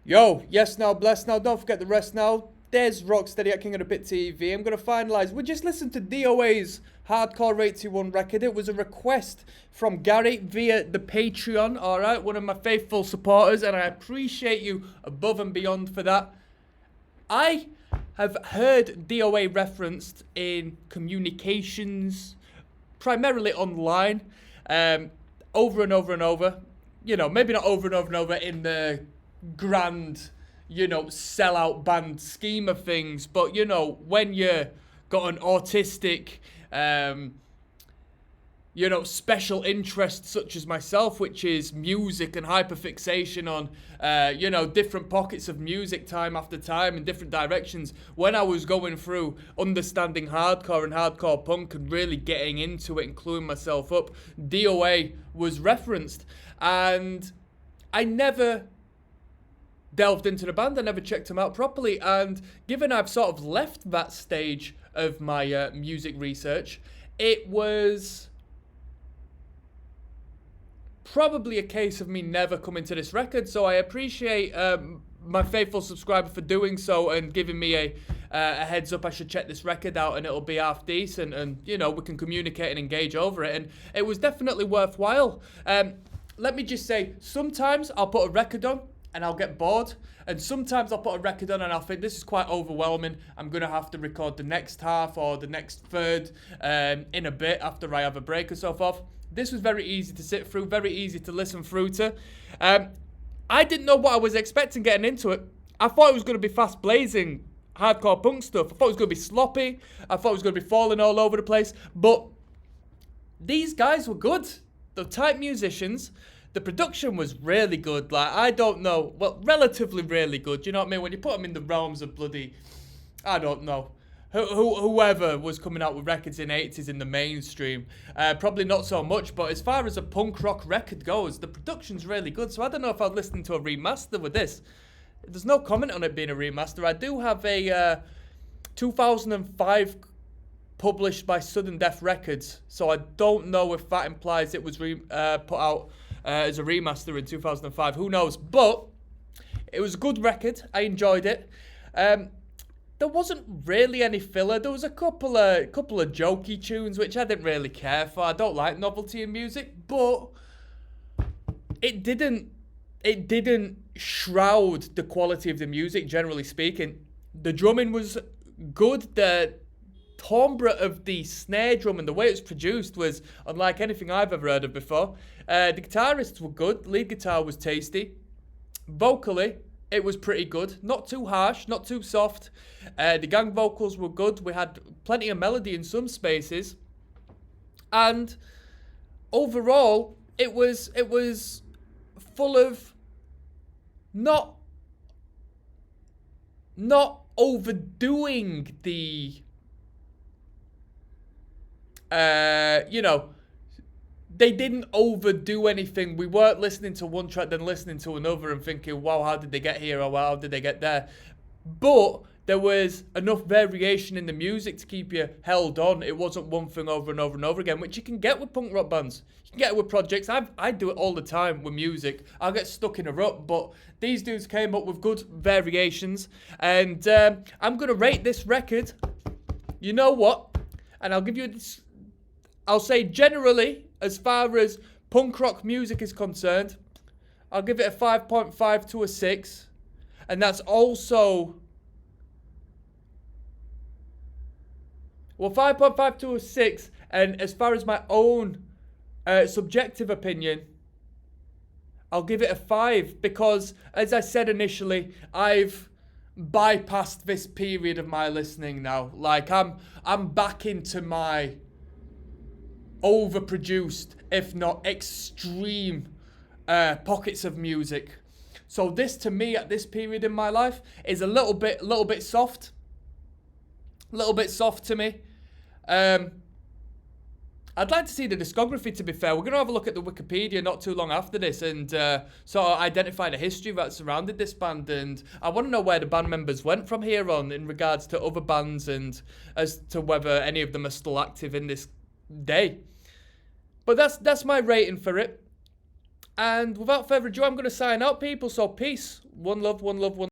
Yo, yes now, bless now, don't forget the rest now. There's Rocksteady at King of the Pit TV. I'm going to finalise. We just listened to DOA's Hardcore 81 record. It was a request from Gary via the Patreon, alright? One of my faithful supporters, and I appreciate you above and beyond for that. I have heard DOA referenced in communications, primarily online, over and over and over. You know, maybe not over and over and over in the grand, sellout band scheme of things, but when you got an autistic, special interest such as myself, which is music and hyperfixation on, different pockets of music time after time in different directions. When I was going through understanding hardcore and hardcore punk and really getting into it and cluing myself up, DOA was referenced, and I never delved into the band. I never checked them out properly, and given I've sort of left that stage of my music research, it was probably a case of me never coming to this record. So I appreciate my faithful subscriber for doing so and giving me a heads up I should check this record out and it'll be half decent, and we can communicate and engage over it, and it was definitely worthwhile. Let me just say, sometimes I'll put a record on and I'll get bored, and sometimes I'll put a record on and I'll think this is quite overwhelming, I'm going to have to record the next half or the next third in a bit after I have a break or so forth. This was very easy to sit through, very easy to listen through to. I didn't know what I was expecting getting into it. I thought it was going to be fast blazing hardcore punk stuff. I thought it was going to be sloppy. I thought it was going to be falling all over the place, but these guys were good. They're tight musicians. The production was really good. Like, I don't know. Well, relatively really good. You know what I mean? When you put them in the realms of bloody, I don't know, whoever was coming out with records in the 80s in the mainstream, probably not so much. But as far as a punk rock record goes, the production's really good. So I don't know if I'd listen to a remaster with this. There's no comment on it being a remaster. I do have a 2005 published by Sudden Death Records. So I don't know if that implies it was put out as a remaster in 2005. Who knows? But it was a good record. I enjoyed it. There wasn't really any filler. There was a couple of jokey tunes which I didn't really care for. I don't like novelty in music, but it didn't shroud the quality of the music. Generally speaking, the drumming was good. The timbre of the snare drum and the way it was produced was unlike anything I've ever heard of before. The guitarists were good. The lead guitar was tasty. Vocally, it was pretty good. Not too harsh, not too soft. The gang vocals were good. We had plenty of melody in some spaces. And overall, it was full of not overdoing the they didn't overdo anything. We weren't listening to one track, then listening to another and thinking, wow, how did they get here, or wow, how did they get there? But there was enough variation in the music to keep you held on. It wasn't one thing over and over and over again, which you can get with punk rock bands. You can get it with projects. I do it all the time with music. I'll get stuck in a rut, but these dudes came up with good variations. And I'm going to rate this record. You know what? And I'll give you this. I'll say generally, as far as punk rock music is concerned, I'll give it a 5.5 to a 6. And that's also, 5.5 to a 6. And as far as my own subjective opinion, I'll give it a 5. Because, as I said initially, I've bypassed this period of my listening now. Like, I'm back into my overproduced, if not extreme, pockets of music. So this, to me, at this period in my life, is a little bit soft. A little bit soft to me. I'd like to see the discography, to be fair. We're going to have a look at the Wikipedia not too long after this and sort of identify the history that surrounded this band. And I want to know where the band members went from here on in regards to other bands and as to whether any of them are still active in this day. But that's my rating for it. And without further ado, I'm going to sign out, people. So peace. One love, one love, one